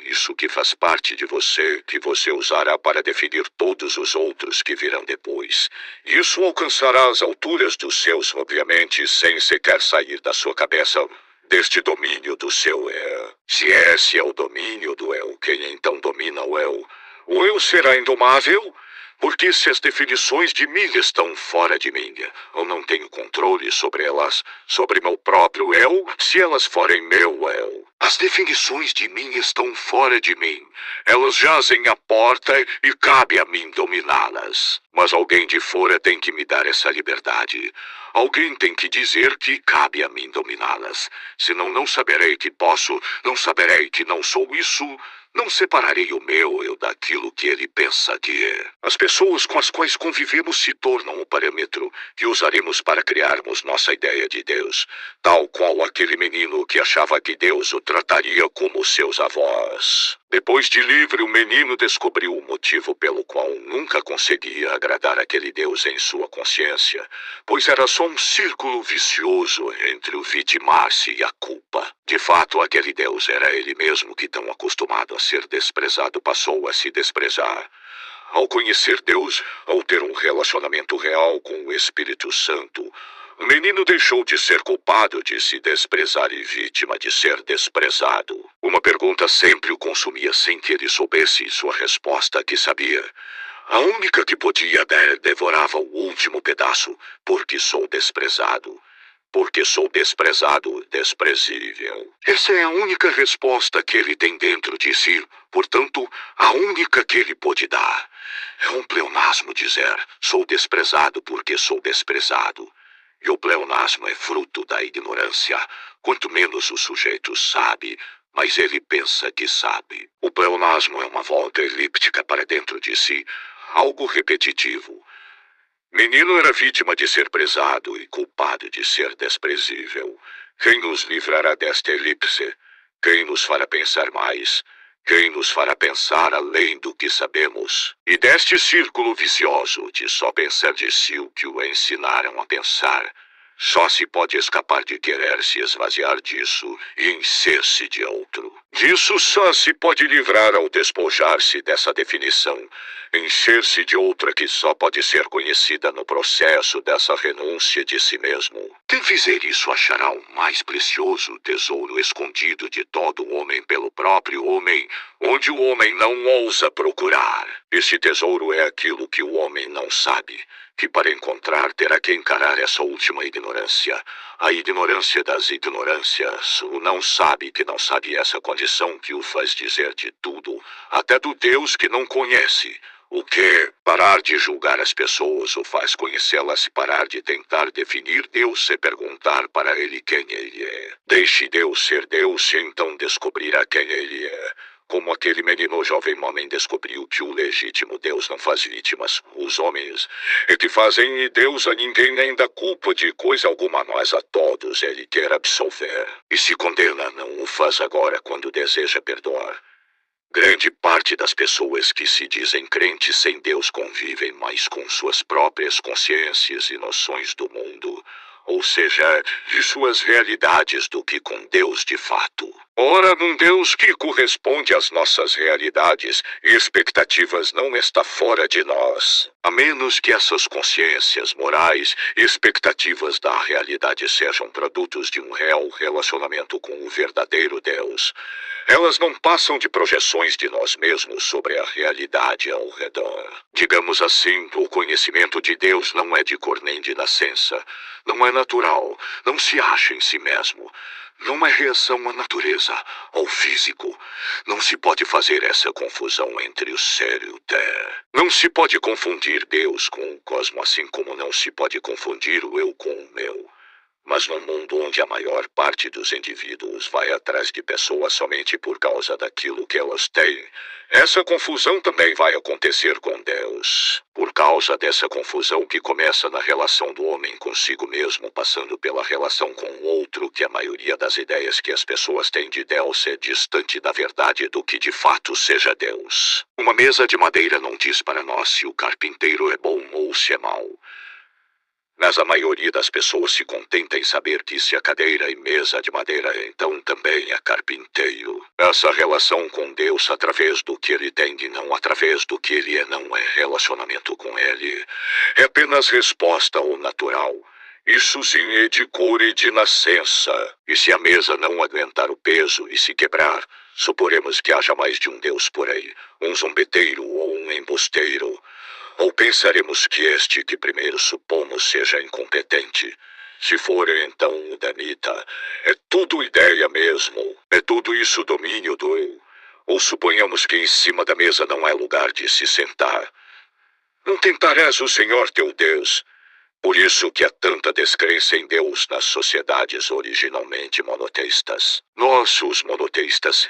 isso que faz parte de você, que você usará para definir todos os outros que virão depois. Isso alcançará as alturas dos seus, obviamente, sem sequer sair da sua cabeça deste domínio do seu eu. Se esse é o domínio do eu, quem então domina o eu? O eu será indomável? Porque se as definições de mim estão fora de mim, eu não tenho controle sobre elas, sobre meu próprio eu, se elas forem meu eu. As definições de mim estão fora de mim. Elas jazem à porta e cabe a mim dominá-las. Mas alguém de fora tem que me dar essa liberdade. Alguém tem que dizer que cabe a mim dominá-las. Senão não saberei que posso, não saberei que não sou isso. Não separarei o meu eu daquilo que ele pensa que é. As pessoas com as quais convivemos se tornam o parâmetro que usaremos para criarmos nossa ideia de Deus, tal qual aquele menino que achava que Deus o trataria como seus avós. Depois de livre, o menino descobriu o motivo pelo qual nunca conseguia agradar aquele Deus em sua consciência, pois era só um círculo vicioso entre o vitimar-se e a culpa. De fato, aquele Deus era ele mesmo que, tão acostumado a ser desprezado, passou a se desprezar. Ao conhecer Deus, ao ter um relacionamento real com o Espírito Santo, o menino deixou de ser culpado de se desprezar e vítima de ser desprezado. Uma pergunta sempre o consumia sem que ele soubesse, e sua resposta que sabia. A única que podia devorava o último pedaço, porque sou desprezado. Porque sou desprezado, desprezível. Essa é a única resposta que ele tem dentro de si, portanto, a única que ele pode dar. É um pleonasmo dizer, sou desprezado porque sou desprezado. E o pleonasmo é fruto da ignorância. Quanto menos o sujeito sabe, mais ele pensa que sabe. O pleonasmo é uma volta elíptica para dentro de si, algo repetitivo. Menino era vítima de ser prezado e culpado de ser desprezível. Quem nos livrará desta elipse? Quem nos fará pensar mais? Quem nos fará pensar além do que sabemos? E deste círculo vicioso de só pensar de si o que o ensinaram a pensar, só se pode escapar de querer se esvaziar disso e encher-se de outro. Disso só se pode livrar ao despojar-se dessa definição, encher-se de outra que só pode ser conhecida no processo dessa renúncia de si mesmo. Quem fizer isso achará o mais precioso tesouro escondido de todo homem pelo próprio homem, onde o homem não ousa procurar. Esse tesouro é aquilo que o homem não sabe, que para encontrar terá que encarar essa última ignorância, a ignorância das ignorâncias. O não sabe que não sabe essa condição que o faz dizer de tudo, até do Deus que não conhece. O que parar de julgar as pessoas o faz conhecê-las, parar de tentar definir Deus e perguntar para ele quem ele é. Deixe Deus ser Deus e então descobrirá quem ele é. Como aquele menino jovem homem descobriu que o legítimo Deus não faz vítimas, os homens, e que fazem e Deus a ninguém nem dá culpa de coisa alguma, mas a todos ele quer absolver. E se condena, não o faz agora quando deseja perdoar. Grande parte das pessoas que se dizem crentes sem Deus convivem mais com suas próprias consciências e noções do mundo, ou seja, de suas realidades, do que com Deus de fato. Ora, num Deus que corresponde às nossas realidades e expectativas não está fora de nós. A menos que essas consciências morais e expectativas da realidade sejam produtos de um real relacionamento com o verdadeiro Deus. Elas não passam de projeções de nós mesmos sobre a realidade ao redor. Digamos assim, o conhecimento de Deus não é de cor nem de nascença, não é natural, não se acha em si mesmo. Não é reação à natureza, ao físico. Não se pode fazer essa confusão entre o ser e o ter. Não se pode confundir Deus com o cosmo, assim como não se pode confundir o eu com o meu. Mas num mundo onde a maior parte dos indivíduos vai atrás de pessoas somente por causa daquilo que elas têm, essa confusão também vai acontecer com Deus. Por causa dessa confusão que começa na relação do homem consigo mesmo, passando pela relação com o outro, que a maioria das ideias que as pessoas têm de Deus é distante da verdade do que de fato seja Deus. Uma mesa de madeira não diz para nós se o carpinteiro é bom ou se é mau. Mas a maioria das pessoas se contenta em saber que se a cadeira e mesa de madeira, então também é carpinteiro. Essa relação com Deus através do que ele tem e não através do que ele é não é relacionamento com ele. É apenas resposta ao natural. Isso sim é de cor e de nascença. E se a mesa não aguentar o peso e se quebrar, suporemos que haja mais de um Deus por aí, um zombeteiro ou um embusteiro. Ou pensaremos que este que primeiro supomos seja incompetente? Se for então o Danita, é tudo ideia mesmo. É tudo isso domínio do eu. Ou suponhamos que em cima da mesa não é lugar de se sentar. Não tentarás o Senhor teu Deus. Por isso que há tanta descrença em Deus nas sociedades originalmente monoteístas. Nós, os monoteístas,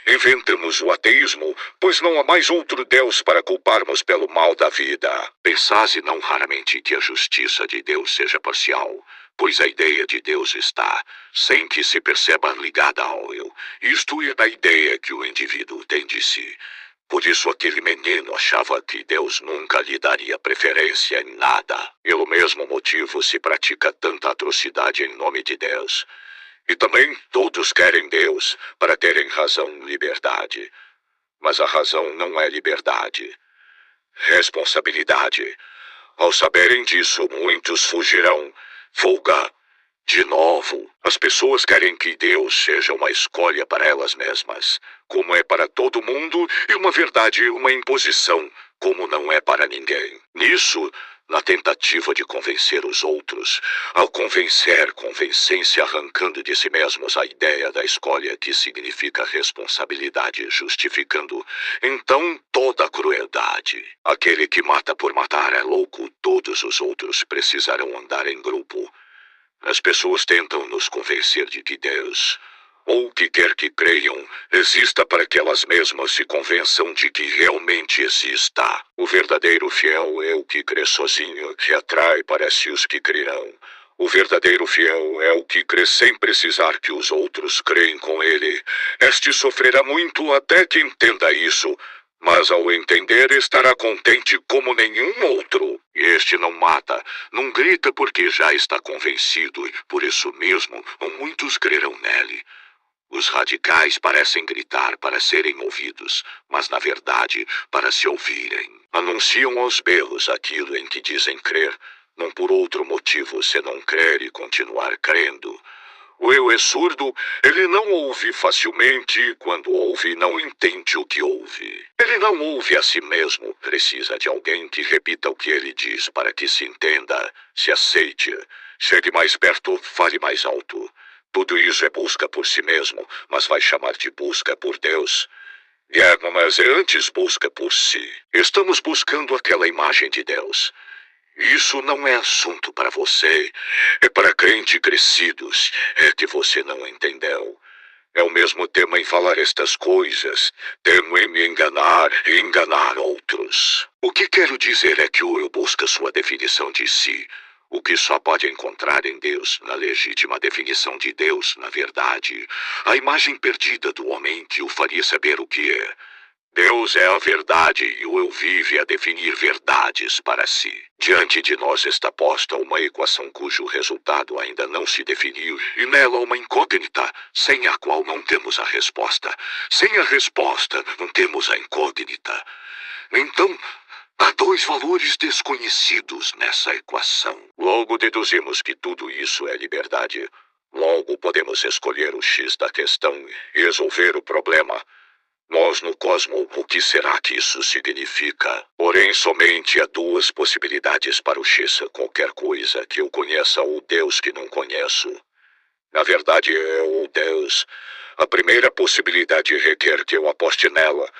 inventamos o ateísmo, pois não há mais outro Deus para culparmos pelo mal da vida. Pensais não raramente que a justiça de Deus seja parcial, pois a ideia de Deus está, sem que se perceba, ligada ao eu. Isto é a ideia que o indivíduo tem de si. Por isso aquele menino achava que Deus nunca lhe daria preferência em nada. Pelo mesmo motivo se pratica tanta atrocidade em nome de Deus. E também todos querem Deus para terem razão e liberdade. Mas a razão não é liberdade. Responsabilidade. Ao saberem disso, muitos fugirão. Fuga. De novo, as pessoas querem que Deus seja uma escolha para elas mesmas, como é para todo mundo, e uma verdade, uma imposição, como não é para ninguém. Nisso, na tentativa de convencer os outros, ao convencer, convencem-se arrancando de si mesmos a ideia da escolha que significa responsabilidade, justificando, então, toda a crueldade. Aquele que mata por matar é louco, todos os outros precisarão andar em grupo. As pessoas tentam nos convencer de que Deus, ou o que quer que creiam, exista para que elas mesmas se convençam de que realmente exista. O verdadeiro fiel é o que crê sozinho, que atrai para si os que crerão. O verdadeiro fiel é o que crê sem precisar que os outros creem com ele. Este sofrerá muito até que entenda isso, mas ao entender estará contente como nenhum outro. Este não mata, não grita porque já está convencido e por isso mesmo muitos crerão nele. Os radicais parecem gritar para serem ouvidos, mas na verdade para se ouvirem. Anunciam aos berros aquilo em que dizem crer, não por outro motivo senão crer e continuar crendo. O eu é surdo, ele não ouve facilmente, e quando ouve não entende o que ouve. Ele não ouve a si mesmo, precisa de alguém que repita o que ele diz para que se entenda, se aceite. Chegue mais perto, fale mais alto. Tudo isso é busca por si mesmo, mas vai chamar de busca por Deus. Mas é antes busca por si. Estamos buscando aquela imagem de Deus. Isso não é assunto para você. É para crentes crescidos. É que você não entendeu. É o mesmo tema em falar estas coisas. Temo em me enganar e enganar outros. O que quero dizer é que o eu busca sua definição de si. O que só pode encontrar em Deus, na legítima definição de Deus, na verdade, a imagem perdida do homem que o faria saber o que é. Deus é a verdade e o eu vive a definir verdades para si. Diante de nós está posta uma equação cujo resultado ainda não se definiu e nela uma incógnita, sem a qual não temos a resposta. Sem a resposta, não temos a incógnita. Então, há dois valores desconhecidos nessa equação. Logo deduzimos que tudo isso é liberdade. Logo podemos escolher o X da questão e resolver o problema. Nós no cosmo, o que será que isso significa? Porém, somente há duas possibilidades para o X, qualquer coisa que eu conheça ou Deus que não conheço. Na verdade, é o Deus. A primeira possibilidade requer que eu aposte nela.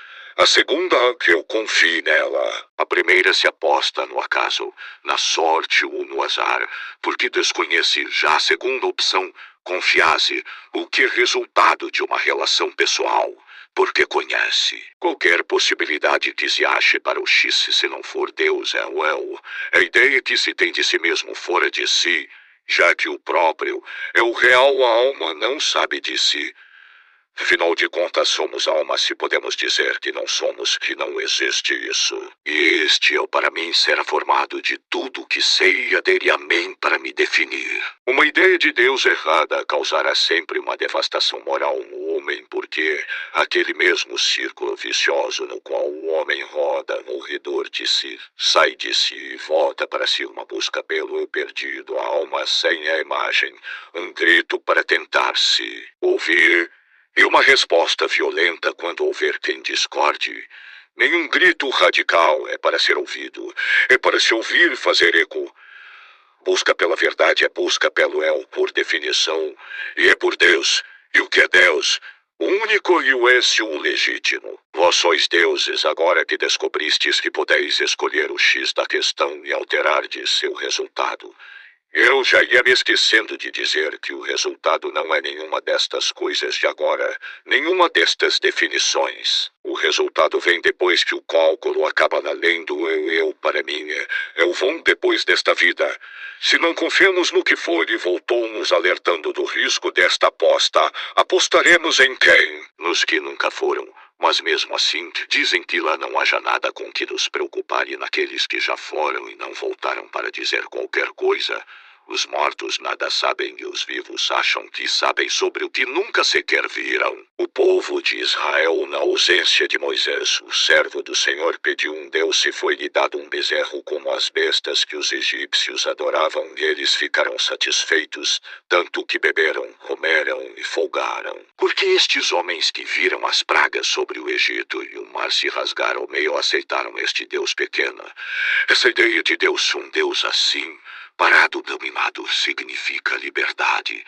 A segunda, que eu confie nela. A primeira se aposta no acaso, na sorte ou no azar, porque desconhece. Já a segunda opção, confiase, o que é resultado de uma relação pessoal, porque conhece. Qualquer possibilidade que se ache para o X, se não for Deus, é o El. A ideia que se tem de si mesmo fora de si, já que o próprio é o real, a alma não sabe de si. Afinal de contas, somos alma se podemos dizer que não somos, que não existe isso. E este é o para mim será formado de tudo que sei e adere a mim para me definir. Uma ideia de Deus errada causará sempre uma devastação moral no homem, porque aquele mesmo círculo vicioso no qual o homem roda ao redor de si, sai de si e volta para si uma busca pelo eu perdido, a alma sem a imagem, um grito para tentar se ouvir, e uma resposta violenta quando houver quem discorde. Nenhum grito radical é para ser ouvido, é para se ouvir e fazer eco. Busca pela verdade é busca pelo El, por definição, e é por Deus. E o que é Deus? O único e o esse o legítimo. Vós sois deuses, agora que descobristes que podeis escolher o X da questão e alterar de seu resultado. Eu já ia me esquecendo de dizer que o resultado não é nenhuma destas coisas de agora, nenhuma destas definições. O resultado vem depois que o cálculo acaba além do eu para mim, é o vão depois desta vida. Se não confiamos no que for e voltou nos alertando do risco desta aposta, apostaremos em quem? Nos que nunca foram. Mas mesmo assim, dizem que lá não haja nada com que nos preocupar e naqueles que já foram e não voltaram para dizer qualquer coisa. Os mortos nada sabem e os vivos acham que sabem sobre o que nunca sequer viram. O povo de Israel, na ausência de Moisés, o servo do Senhor, pediu um Deus e foi-lhe dado um bezerro como as bestas que os egípcios adoravam, e eles ficaram satisfeitos, tanto que beberam, comeram e folgaram. Porque estes homens que viram as pragas sobre o Egito e o mar se rasgar ao meio aceitaram este Deus pequeno. Essa ideia de Deus, um Deus assim, parado, dominado, significa liberdade.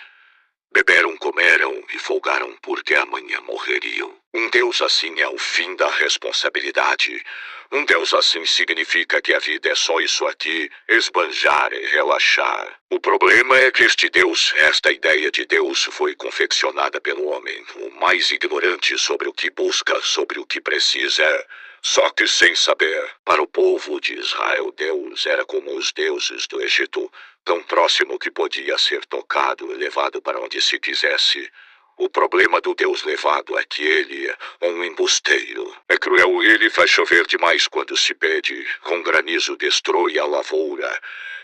Beberam, comeram e folgaram porque amanhã morreriam. Um Deus assim é o fim da responsabilidade. Um Deus assim significa que a vida é só isso aqui, esbanjar e relaxar. O problema é que este Deus, esta ideia de Deus, foi confeccionada pelo homem, o mais ignorante sobre o que busca, sobre o que precisa. Só que sem saber. Para o povo de Israel, Deus era como os deuses do Egito, tão próximo que podia ser tocado e levado para onde se quisesse. O problema do Deus levado é que ele é um embusteiro. É cruel, ele faz chover demais quando se pede, com granizo destrói a lavoura.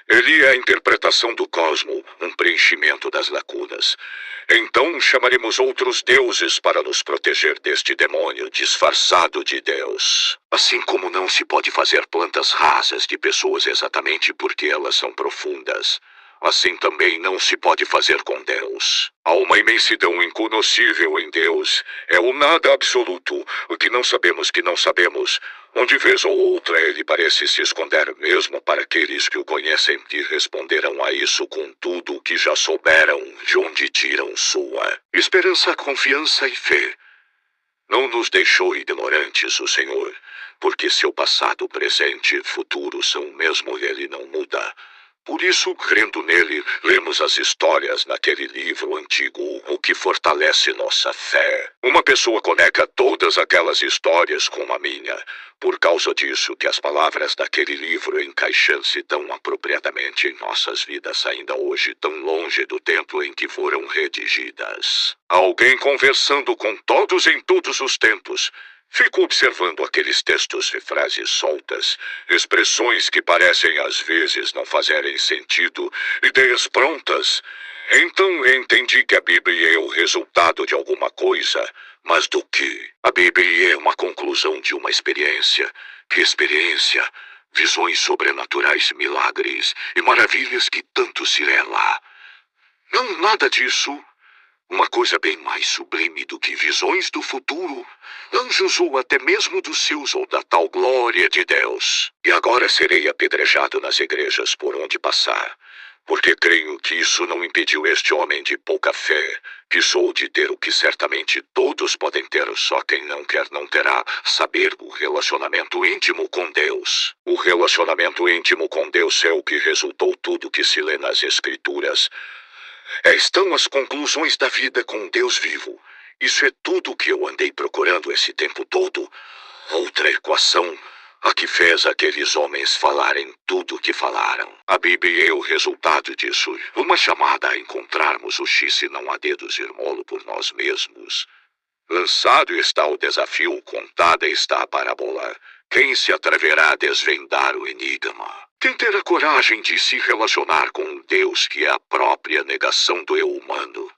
Ele é a interpretação do cosmo, um preenchimento das lacunas. Então chamaremos outros deuses para nos proteger deste demônio disfarçado de Deus. Assim como não se pode fazer plantas rasas de pessoas exatamente porque elas são profundas, assim também não se pode fazer com Deus. Há uma imensidão inconoscível em Deus. É o nada absoluto, o que não sabemos que não sabemos. Onde vez ou outra ele parece se esconder mesmo para aqueles que o conhecem e responderam a isso com tudo o que já souberam, de onde tiram sua esperança, confiança e fé. Não nos deixou ignorantes o Senhor, porque seu passado, presente e futuro são o mesmo e ele não muda. Por isso, crendo nele, lemos as histórias naquele livro antigo, o que fortalece nossa fé. Uma pessoa conecta todas aquelas histórias com a minha. Por causa disso que as palavras daquele livro encaixam-se tão apropriadamente em nossas vidas ainda hoje, tão longe do tempo em que foram redigidas. Alguém conversando com todos em todos os tempos. Fico observando aqueles textos e frases soltas, expressões que parecem às vezes não fazerem sentido, ideias prontas. Então entendi que a Bíblia é o resultado de alguma coisa, mas do que? A Bíblia é uma conclusão de uma experiência. Que experiência? Visões sobrenaturais, milagres e maravilhas que tanto se lê lá. Não, nada disso. Uma coisa bem mais sublime do que visões do futuro, anjos ou até mesmo dos seus ou da tal glória de Deus. E agora serei apedrejado nas igrejas por onde passar. Porque creio que isso não impediu este homem de pouca fé, que sou de ter o que certamente todos podem ter, só quem não quer não terá, saber o relacionamento íntimo com Deus. O relacionamento íntimo com Deus é o que resultou tudo que se lê nas Escrituras. Estão as conclusões da vida com Deus vivo. Isso é tudo o que eu andei procurando esse tempo todo. Outra equação, a que fez aqueles homens falarem tudo o que falaram. A Bíblia é o resultado disso. Uma chamada a encontrarmos o X e não a deduzirmos-lo por nós mesmos. Lançado está o desafio, contada está a parábola. Quem se atreverá a desvendar o enigma? Quem terá coragem de se relacionar com um Deus que é a própria negação do eu humano?